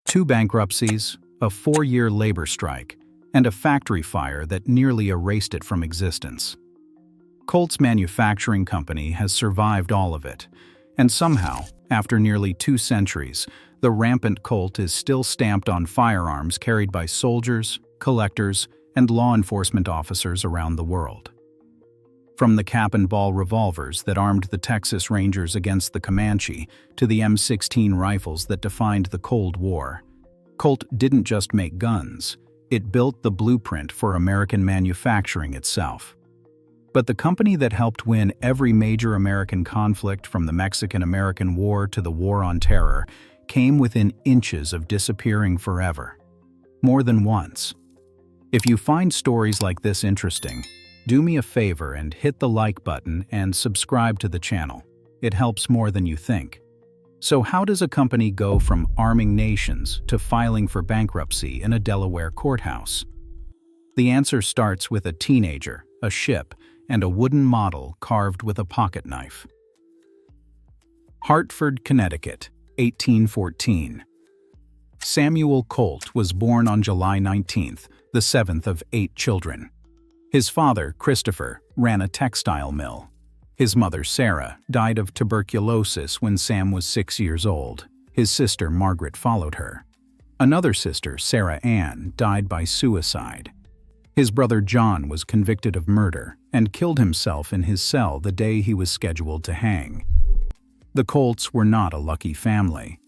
Two bankruptcies, a 4-year labor strike, and a factory fire that nearly erased it from existence. Colt's manufacturing company has survived all of it, and somehow, after nearly 2 centuries, the Rampant Colt is still stamped on firearms carried by soldiers, collectors, and law enforcement officers around the world. From the cap-and-ball revolvers that armed the Texas Rangers against the Comanche to the M16 rifles that defined the Cold War, Colt didn't just make guns, it built the blueprint for American manufacturing itself. But the company that helped win every major American conflict from the Mexican-American War to the War on Terror came within inches of disappearing forever. More than once. If you find stories like this interesting, do me a favor and hit the like button and subscribe to the channel. It helps more than you think. So how does a company go from arming nations to filing for bankruptcy in a Delaware courthouse? The answer starts with a teenager, a ship, and a wooden model carved with a pocket knife. Hartford, Connecticut, 1814. Samuel Colt was born on July 19th, the 7th of 8 children. His father, Christopher, ran a textile mill. His mother, Sarah, died of tuberculosis when Sam was 6 years old. His sister, Margaret, followed her. Another sister, Sarah Ann, died by suicide. His brother John was convicted of murder and killed himself in his cell the day he was scheduled to hang. The Colts were not a lucky family.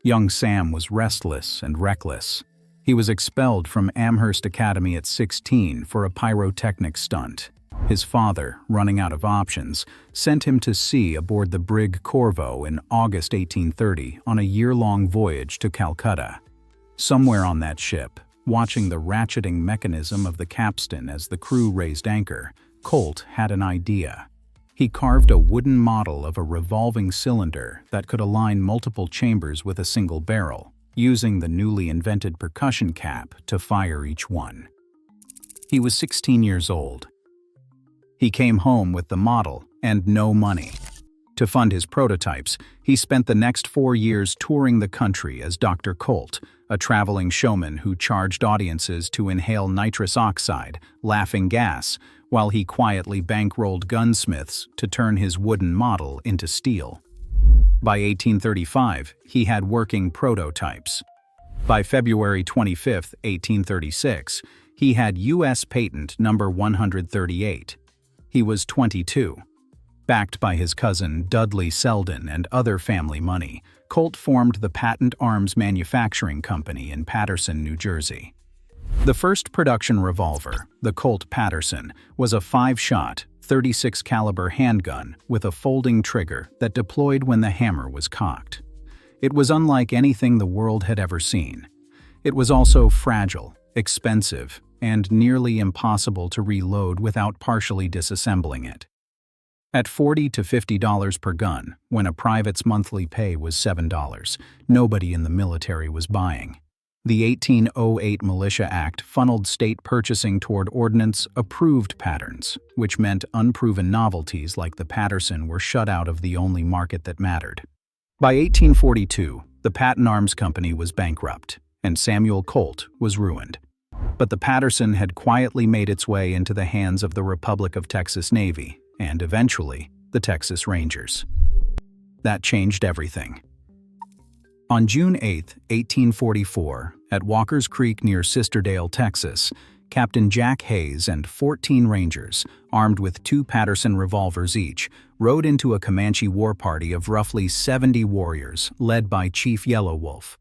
Young Sam was restless and reckless. He was expelled from Amherst Academy at 16 for a pyrotechnics stunt. His father, running out of options, sent him to sea aboard the brig Corvo in August 1830 on a year-long voyage to Calcutta. Somewhere on that ship, watching the ratcheting mechanism of the capstan as the crew raised anchor, Colt had an idea. He carved a wooden model of a revolving cylinder that could align multiple chambers with a single barrel, using the newly invented percussion cap to fire each one. He was 16 years old. He came home with the model and no money. To fund his prototypes, he spent the next 4 years touring the country as Dr. Colt, a traveling showman who charged audiences to inhale nitrous oxide, laughing gas, while he quietly bankrolled gunsmiths to turn his wooden model into steel. By 1835, he had working prototypes. By February 25, 1836, he had U.S. patent number 138. He was 22. Backed by his cousin Dudley Selden and other family money, Colt formed the Patent Arms Manufacturing Company in Paterson, New Jersey. The first production revolver, the Colt Paterson, was a 5-shot, 36 caliber handgun with a folding trigger that deployed when the hammer was cocked. It was unlike anything the world had ever seen. It was also fragile, expensive, and nearly impossible to reload without partially disassembling it. At $40 to $50 per gun, when a private's monthly pay was $7, nobody in the military was buying. The 1808 Militia Act funneled state purchasing toward ordnance-approved patterns, which meant unproven novelties like the Paterson were shut out of the only market that mattered. By 1842, the Patent Arms Company was bankrupt, and Samuel Colt was ruined. But the Paterson had quietly made its way into the hands of the Republic of Texas Navy, and eventually, the Texas Rangers. That changed everything. On June 8, 1844, at Walker's Creek near Sisterdale, Texas, Captain Jack Hayes and 14 Rangers, armed with 2 Paterson revolvers each, rode into a Comanche war party of roughly 70 warriors, led by Chief Yellow Wolf.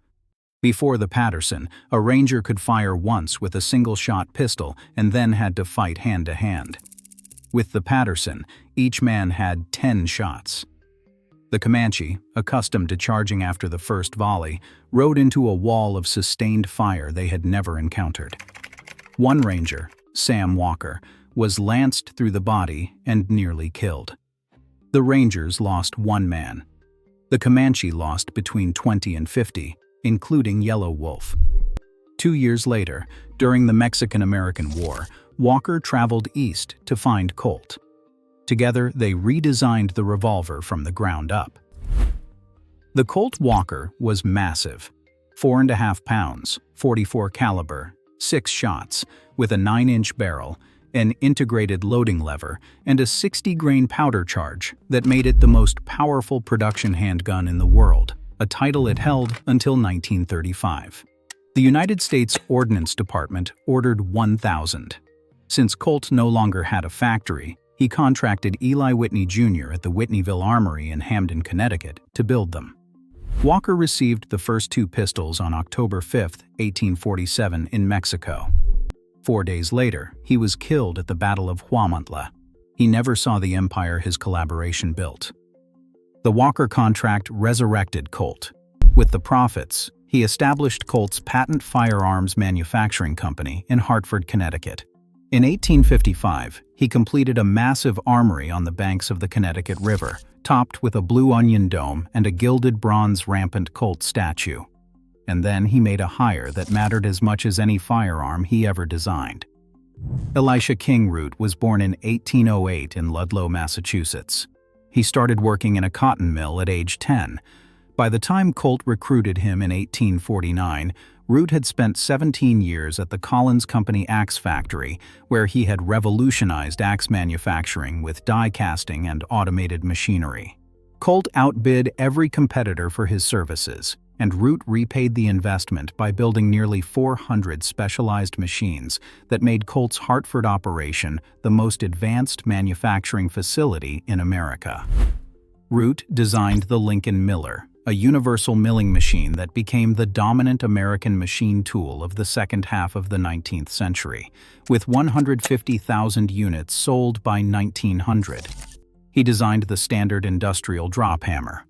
Before the Paterson, a Ranger could fire once with a single-shot pistol and then had to fight hand-to-hand. With the Paterson, each man had 10 shots. The Comanche, accustomed to charging after the first volley, rode into a wall of sustained fire they had never encountered. One Ranger, Sam Walker, was lanced through the body and nearly killed. The Rangers lost 1 man. The Comanche lost between 20 and 50, including Yellow Wolf. 2 years later, during the Mexican-American War, Walker traveled east to find Colt. Together, they redesigned the revolver from the ground up. The Colt Walker was massive, 4.5 pounds, 44 caliber, 6 shots, with a 9-inch barrel, an integrated loading lever, and a 60-grain powder charge that made it the most powerful production handgun in the world, a title it held until 1935. The United States Ordnance Department ordered 1,000. Since Colt no longer had a factory, he contracted Eli Whitney Jr. at the Whitneyville Armory in Hamden, Connecticut, to build them. Walker received the first 2 pistols on October 5, 1847, in Mexico. 4 days later, he was killed at the Battle of Huamantla. He never saw the empire his collaboration built. The Walker contract resurrected Colt. With the profits, he established Colt's patent firearms manufacturing company in Hartford, Connecticut. In 1855, he completed a massive armory on the banks of the Connecticut River, topped with a blue onion dome and a gilded bronze Rampant Colt statue. And then he made a hire that mattered as much as any firearm he ever designed. Elisha Root was born in 1808 in Ludlow, Massachusetts. He started working in a cotton mill at age 10. By the time Colt recruited him in 1849, Root had spent 17 years at the Collins Company Axe Factory, where he had revolutionized axe manufacturing with die casting and automated machinery. Colt outbid every competitor for his services, and Root repaid the investment by building nearly 400 specialized machines that made Colt's Hartford operation the most advanced manufacturing facility in America. Root designed the Lincoln Miller, a universal milling machine that became the dominant American machine tool of the second half of the 19th century, with 150,000 units sold by 1900. He designed the standard industrial drop hammer.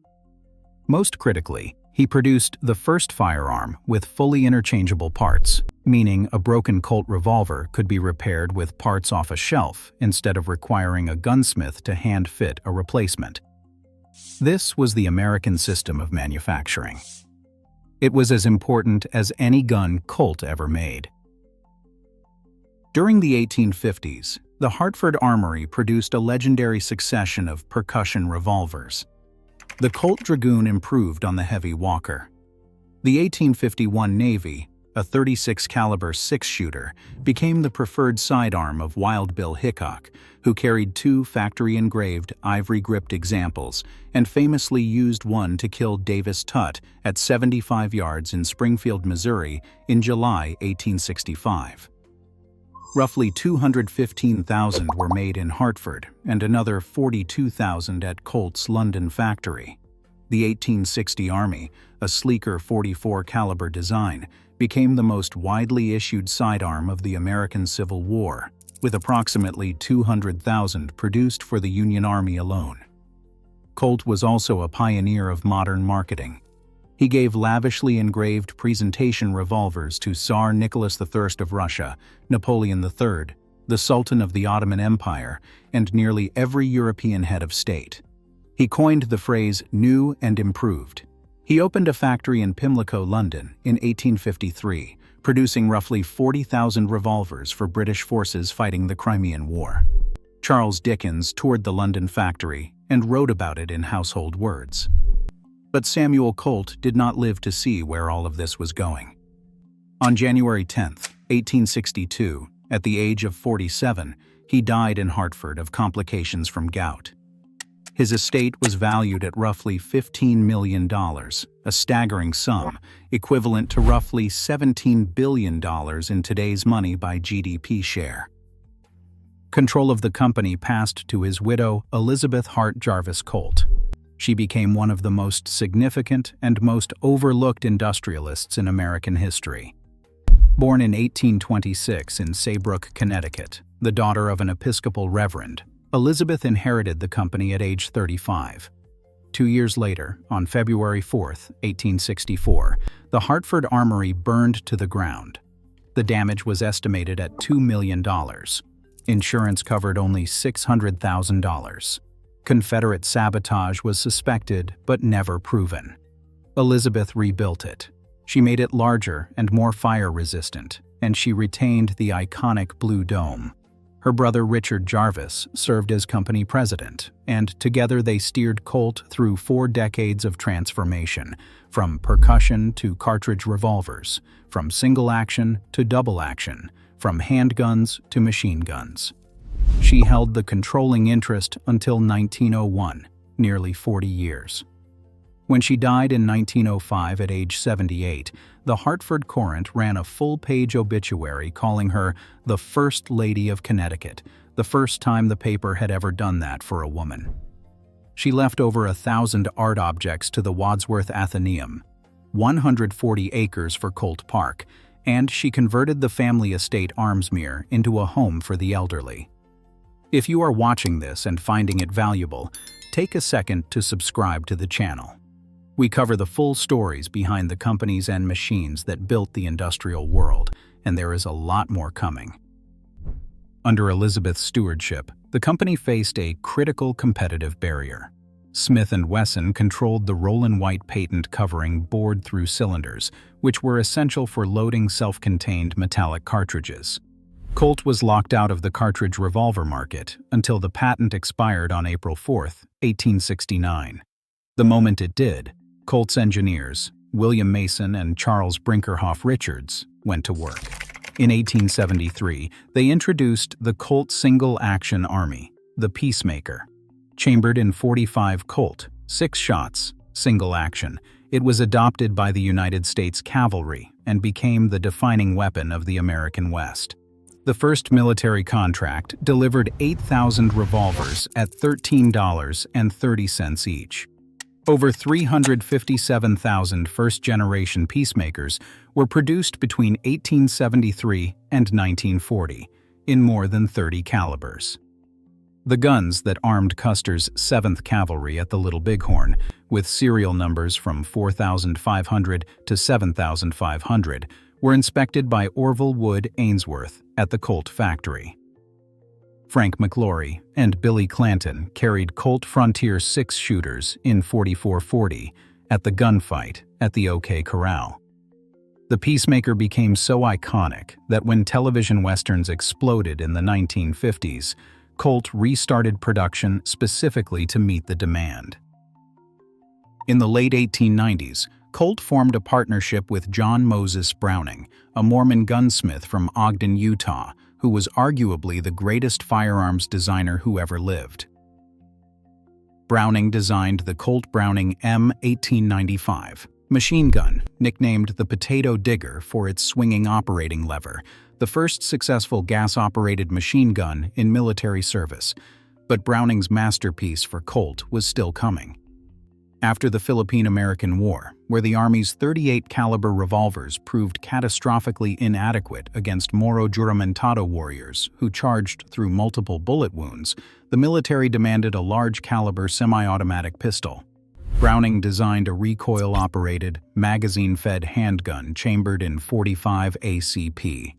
Most critically, he produced the first firearm with fully interchangeable parts, meaning a broken Colt revolver could be repaired with parts off a shelf instead of requiring a gunsmith to hand-fit a replacement. This was the American system of manufacturing. It was as important as any gun Colt ever made. During the 1850s, the Hartford Armory produced a legendary succession of percussion revolvers. The Colt Dragoon improved on the heavy Walker. The 1851 Navy, a 36 caliber 6-shooter, became the preferred sidearm of Wild Bill Hickok, who carried 2 factory-engraved, ivory-gripped examples and famously used one to kill Davis Tutt at 75 yards in Springfield, Missouri in July 1865. Roughly 215,000 were made in Hartford and another 42,000 at Colt's London factory. The 1860 Army, a sleeker 44 caliber design, became the most widely issued sidearm of the American Civil War, with approximately 200,000 produced for the Union Army alone. Colt was also a pioneer of modern marketing. He gave lavishly engraved presentation revolvers to Tsar Nicholas I of Russia, Napoleon III, the Sultan of the Ottoman Empire, and nearly every European head of state. He coined the phrase "new and improved." He opened a factory in Pimlico, London, in 1853, producing roughly 40,000 revolvers for British forces fighting the Crimean War. Charles Dickens toured the London factory and wrote about it in household words. But Samuel Colt did not live to see where all of this was going. On January 10, 1862, at the age of 47, he died in Hartford of complications from gout. His estate was valued at roughly $15 million, a staggering sum, equivalent to roughly $17 billion in today's money by GDP share. Control of the company passed to his widow, Elizabeth Hart Jarvis Colt. She became one of the most significant and most overlooked industrialists in American history. Born in 1826 in Saybrook, Connecticut, the daughter of an Episcopal reverend, Elizabeth inherited the company at age 35. 2 years later, on February 4, 1864, the Hartford Armory burned to the ground. The damage was estimated at $2 million. Insurance covered only $600,000. Confederate sabotage was suspected but never proven. Elizabeth rebuilt it. She made it larger and more fire-resistant, and she retained the iconic blue dome. Her brother Richard Jarvis served as company president, and together they steered Colt through 4 decades of transformation, from percussion to cartridge revolvers, from single action to double action, from handguns to machine guns. She held the controlling interest until 1901, nearly 40 years. When she died in 1905 at age 78, the Hartford Courant ran a full-page obituary calling her the First Lady of Connecticut, the first time the paper had ever done that for a woman. She left over 1,000 art objects to the Wadsworth Athenaeum, 140 acres for Colt Park, and she converted the family estate Armsmere into a home for the elderly. If you are watching this and finding it valuable, take a second to subscribe to the channel. We cover the full stories behind the companies and machines that built the industrial world, and there is a lot more coming. Under Elizabeth's stewardship, the company faced a critical competitive barrier. Smith & Wesson controlled the Rollin-White patent covering bored-through cylinders, which were essential for loading self-contained metallic cartridges. Colt was locked out of the cartridge revolver market until the patent expired on April 4, 1869. The moment it did, Colt's engineers, William Mason and Charles Brinkerhoff Richards, went to work. In 1873, they introduced the Colt single-action army, the Peacemaker. Chambered in .45 Colt, 6 shots, single action, it was adopted by the United States Cavalry and became the defining weapon of the American West. The first military contract delivered 8,000 revolvers at $13.30 each. Over 357,000 first-generation Peacemakers were produced between 1873 and 1940, in more than 30 calibers. The guns that armed Custer's 7th Cavalry at the Little Bighorn, with serial numbers from 4,500 to 7,500, were inspected by Orville Wood Ainsworth at the Colt factory. Frank McLaury and Billy Clanton carried Colt Frontier 6-shooters in .44-40 at the gunfight at the OK Corral. The Peacemaker became so iconic that when television westerns exploded in the 1950s, Colt restarted production specifically to meet the demand. In the late 1890s, Colt formed a partnership with John Moses Browning, a Mormon gunsmith from Ogden, Utah, who was arguably the greatest firearms designer who ever lived. Browning designed the Colt Browning M1895 machine gun, nicknamed the Potato Digger for its swinging operating lever, the first successful gas-operated machine gun in military service. But Browning's masterpiece for Colt was still coming. After the Philippine-American War, where the Army's .38 caliber revolvers proved catastrophically inadequate against Moro Juramentado warriors who charged through multiple bullet wounds, the military demanded a large caliber semi-automatic pistol. Browning designed a recoil-operated, magazine-fed handgun chambered in .45 ACP.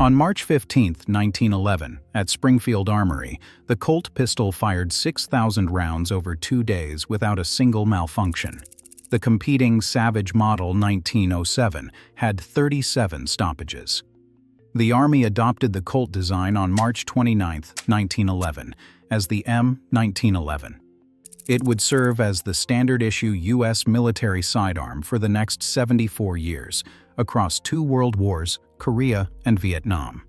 On March 15, 1911, at Springfield Armory, the Colt pistol fired 6,000 rounds over 2 days without a single malfunction. The competing Savage Model 1907 had 37 stoppages. The Army adopted the Colt design on March 29, 1911, as the M1911. It would serve as the standard-issue U.S. military sidearm for the next 74 years, across 2 world wars, Korea and Vietnam.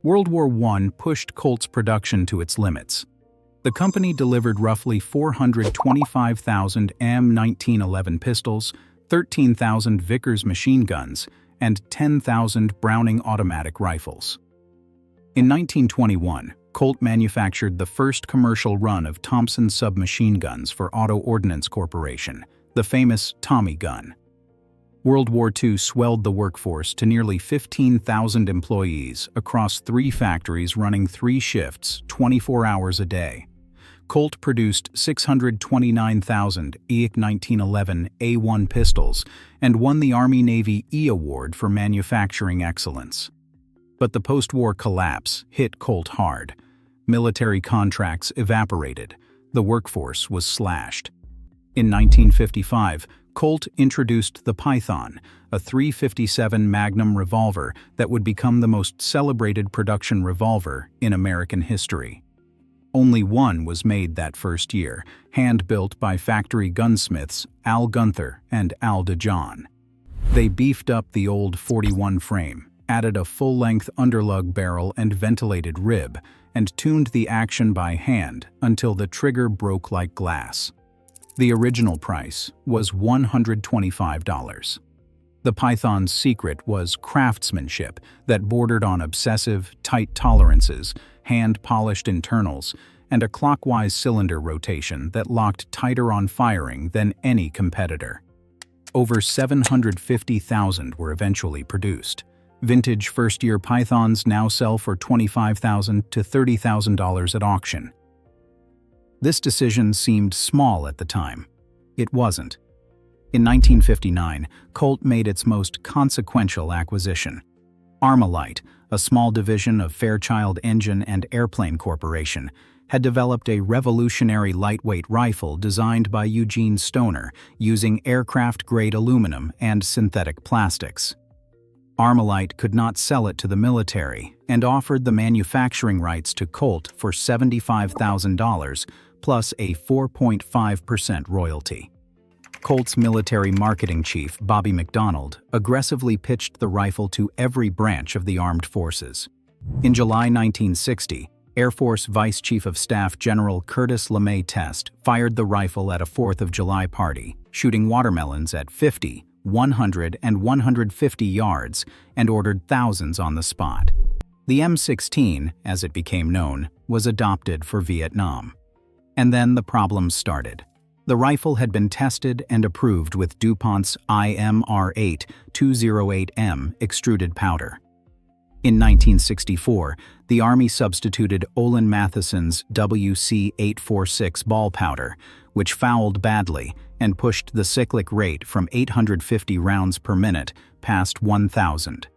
World War I pushed Colt's production to its limits. The company delivered roughly 425,000 M1911 pistols, 13,000 Vickers machine guns, and 10,000 Browning automatic rifles. In 1921, Colt manufactured the first commercial run of Thompson submachine guns for Auto Ordnance Corporation, the famous Tommy gun. World War II swelled the workforce to nearly 15,000 employees across 3 factories running 3 shifts, 24 hours a day. Colt produced 629,000 EIC 1911 A1 pistols and won the Army-Navy E Award for manufacturing excellence. But the post-war collapse hit Colt hard. Military contracts evaporated. The workforce was slashed. In 1955, Colt introduced the Python, a .357 Magnum revolver that would become the most celebrated production revolver in American history. Only one was made that first year, hand-built by factory gunsmiths Al Gunther and Al DeJohn. They beefed up the old .41 frame, added a full-length underlug barrel and ventilated rib, and tuned the action by hand until the trigger broke like glass. The original price was $125. The Python's secret was craftsmanship that bordered on obsessive, tight tolerances, hand-polished internals, and a clockwise cylinder rotation that locked tighter on firing than any competitor. Over 750,000 were eventually produced. Vintage first-year Pythons now sell for $25,000 to $30,000 at auction. This decision seemed small at the time. It wasn't. In 1959, Colt made its most consequential acquisition. Armalite, a small division of Fairchild Engine and Airplane Corporation, had developed a revolutionary lightweight rifle designed by Eugene Stoner using aircraft-grade aluminum and synthetic plastics. Armalite could not sell it to the military and offered the manufacturing rights to Colt for $75,000 plus a 4.5% royalty. Colt's military marketing chief, Bobby McDonald, aggressively pitched the rifle to every branch of the armed forces. In July 1960, Air Force Vice Chief of Staff General Curtis LeMay Test fired the rifle at a 4th of July party, shooting watermelons at 50, 100, and 150 yards, and ordered thousands on the spot. The M16, as it became known, was adopted for Vietnam. And then the problems started. The rifle had been tested and approved with DuPont's IMR8 208M extruded powder. In 1964, the Army substituted Olin Matheson's WC846 ball powder, which fouled badly and pushed the cyclic rate from 850 rounds per minute past 1,000.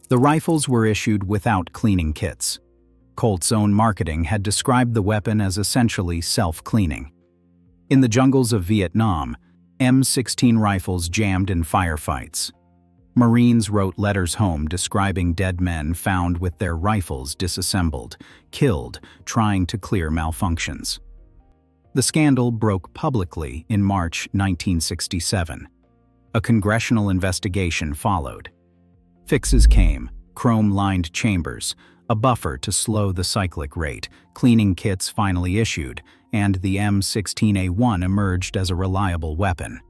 The rifles were issued without cleaning kits. Colt's own marketing had described the weapon as essentially self-cleaning. In the jungles of Vietnam, M16 rifles jammed in firefights. Marines wrote letters home describing dead men found with their rifles disassembled, killed, trying to clear malfunctions. The scandal broke publicly in March 1967. A congressional investigation followed. Fixes came: chrome-lined chambers, a buffer to slow the cyclic rate, cleaning kits finally issued, and the M16A1 emerged as a reliable weapon.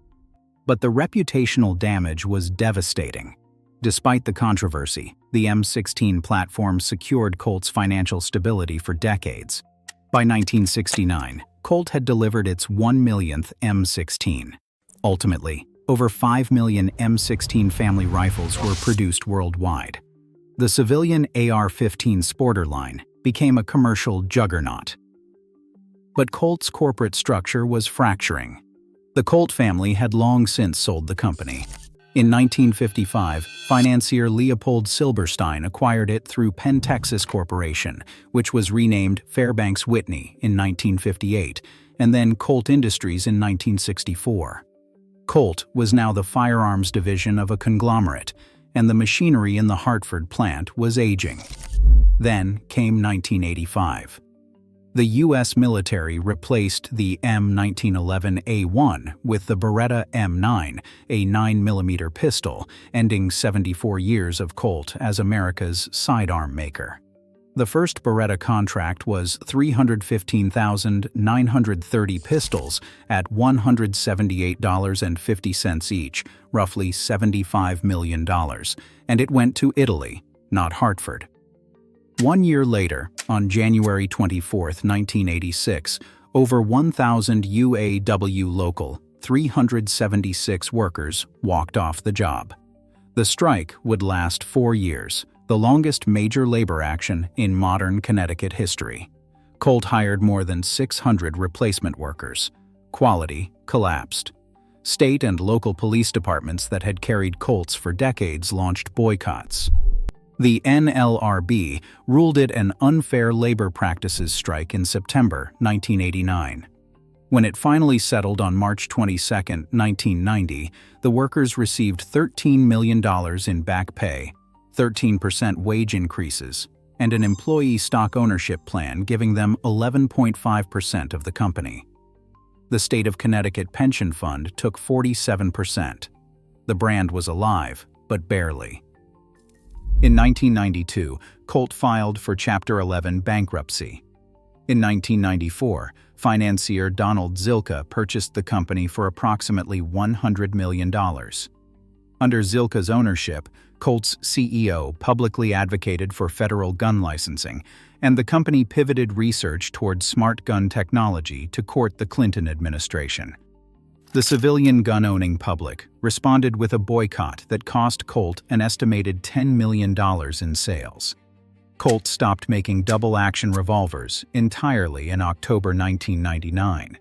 But the reputational damage was devastating. Despite the controversy, the M16 platform secured Colt's financial stability for decades. By 1969, Colt had delivered its 1 millionth M16. Ultimately, over 5 million M16 family rifles were produced worldwide. The civilian AR-15 Sporter line became a commercial juggernaut. But Colt's corporate structure was fracturing. The Colt family had long since sold the company. In 1955, financier Leopold Silberstein acquired it through Penn Texas Corporation, which was renamed Fairbanks Whitney in 1958, and then Colt Industries in 1964. Colt was now the firearms division of a conglomerate, and the machinery in the Hartford plant was aging. Then came 1985. The U.S. military replaced the M1911A1 with the Beretta M9, a 9mm pistol, ending 74 years of Colt as America's sidearm maker. The first Beretta contract was 315,930 pistols at $178.50 each, roughly $75 million, and it went to Italy, not Hartford. 1 year later, on January 24, 1986, over 1,000 UAW local 376 workers walked off the job. The strike would last 4 years, the longest major labor action in modern Connecticut history. Colt hired more than 600 replacement workers. Quality collapsed. State and local police departments that had carried Colts for decades launched boycotts. The NLRB ruled it an unfair labor practices strike in September 1989. When it finally settled on March 22, 1990, the workers received $13 million in back pay, 13% wage increases, and an employee stock ownership plan giving them 11.5% of the company. The state of Connecticut pension fund took 47%. The brand was alive, but barely. In 1992, Colt filed for Chapter 11 bankruptcy. In 1994, financier Donald Zilka purchased the company for approximately $100 million. Under Zilka's ownership, Colt's CEO publicly advocated for federal gun licensing, and the company pivoted research towards smart gun technology to court the Clinton administration. The civilian gun-owning public responded with a boycott that cost Colt an estimated $10 million in sales. Colt stopped making double-action revolvers entirely in October 1999.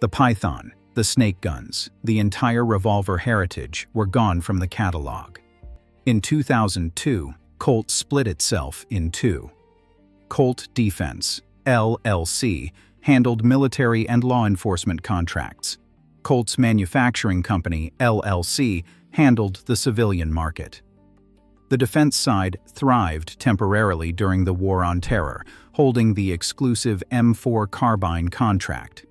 The Python, the snake guns, the entire revolver heritage were gone from the catalog. In 2002, Colt split itself in two. Colt Defense, LLC, handled military and law enforcement contracts. Colt's manufacturing company, LLC, handled the civilian market. The defense side thrived temporarily during the War on Terror, holding the exclusive M4 carbine contract.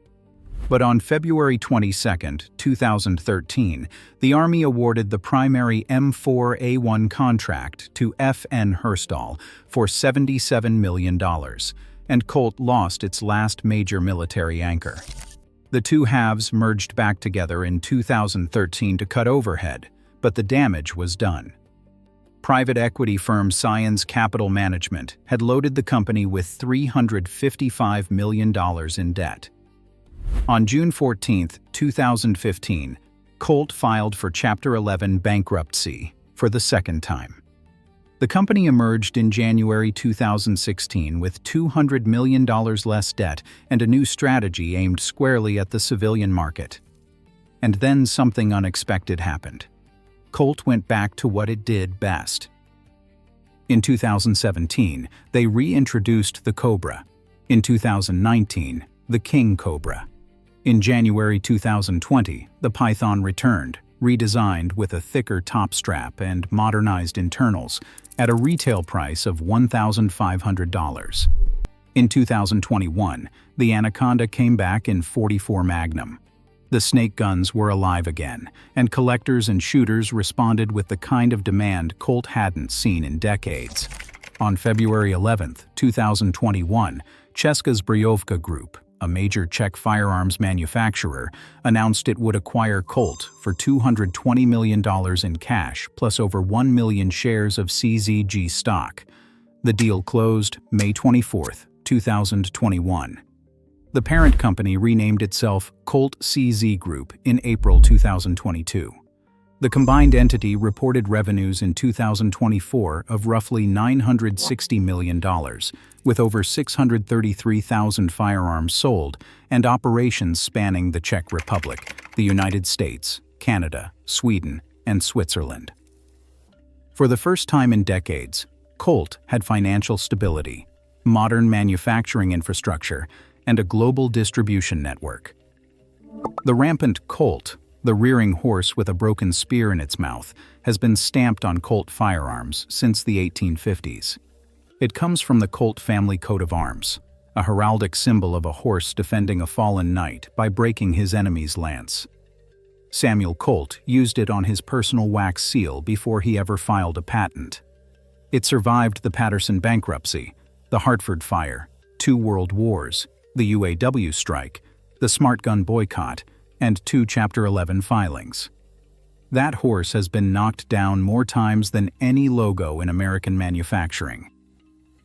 But on February 22, 2013, the Army awarded the primary M4A1 contract to F.N. Herstal for $77 million, and Colt lost its last major military anchor. The two halves merged back together in 2013 to cut overhead, but the damage was done. Private equity firm Science Capital Management had loaded the company with $355 million in debt. On June 14, 2015, Colt filed for Chapter 11 bankruptcy for the second time. The company emerged in January 2016 with $200 million less debt and a new strategy aimed squarely at the civilian market. And then something unexpected happened. Colt went back to what it did best. In 2017, they reintroduced the Cobra. In 2019, the King Cobra. In January 2020, the Python returned, redesigned with a thicker top strap and modernized internals, at a retail price of $1,500. In 2021, the Anaconda came back in .44 Magnum. The snake guns were alive again, and collectors and shooters responded with the kind of demand Colt hadn't seen in decades. On February 11, 2021, Ceska's Zbrojovka Group, a major Czech firearms manufacturer, announced it would acquire Colt for $220 million in cash plus over 1 million shares of CZG stock. The deal closed May 24, 2021. The parent company renamed itself Colt CZ Group in April 2022. The combined entity reported revenues in 2024 of roughly $960 million, with over 633,000 firearms sold and operations spanning the Czech Republic, the United States, Canada, Sweden, and Switzerland. For the first time in decades, Colt had financial stability, modern manufacturing infrastructure, and a global distribution network. The Rampant Colt, the rearing horse with a broken spear in its mouth, has been stamped on Colt firearms since the 1850s. It comes from the Colt family coat of arms, a heraldic symbol of a horse defending a fallen knight by breaking his enemy's lance. Samuel Colt used it on his personal wax seal before he ever filed a patent. It survived the Paterson bankruptcy, the Hartford fire, 2 world wars, the UAW strike, the smart gun boycott, and 2 Chapter 11 filings. That horse has been knocked down more times than any logo in American manufacturing.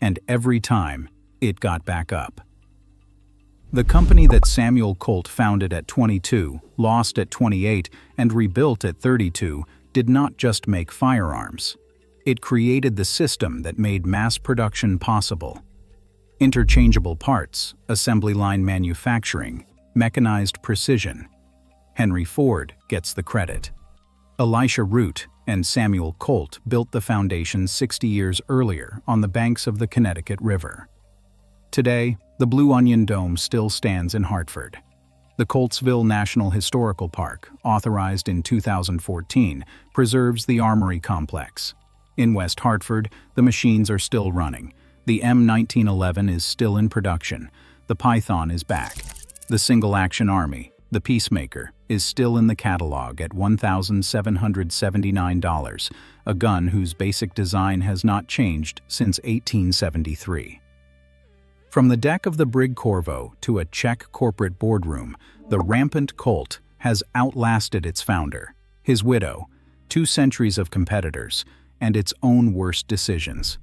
And every time, it got back up. The company that Samuel Colt founded at 22, lost at 28, and rebuilt at 32 did not just make firearms. It created the system that made mass production possible. Interchangeable parts, assembly line manufacturing, mechanized precision. Henry Ford gets the credit. Elisha Root and Samuel Colt built the foundation 60 years earlier on the banks of the Connecticut River. Today, the Blue Onion Dome still stands in Hartford. The Coltsville National Historical Park, authorized in 2014, preserves the Armory Complex. In West Hartford, the machines are still running. The M1911 is still in production. The Python is back. The Single-Action Army, the Peacemaker, is still in the catalog at $1,779, a gun whose basic design has not changed since 1873. From the deck of the brig Corvo to a Czech corporate boardroom, the Rampant Colt has outlasted its founder, his widow, 2 centuries of competitors, and its own worst decisions.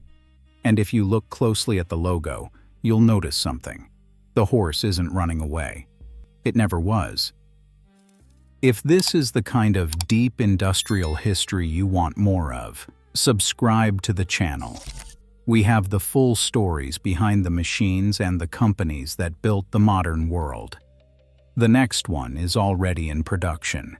And if you look closely at the logo, you'll notice something. The horse isn't running away. It never was. If this is the kind of deep industrial history you want more of, subscribe to the channel. We have the full stories behind the machines and the companies that built the modern world. The next one is already in production.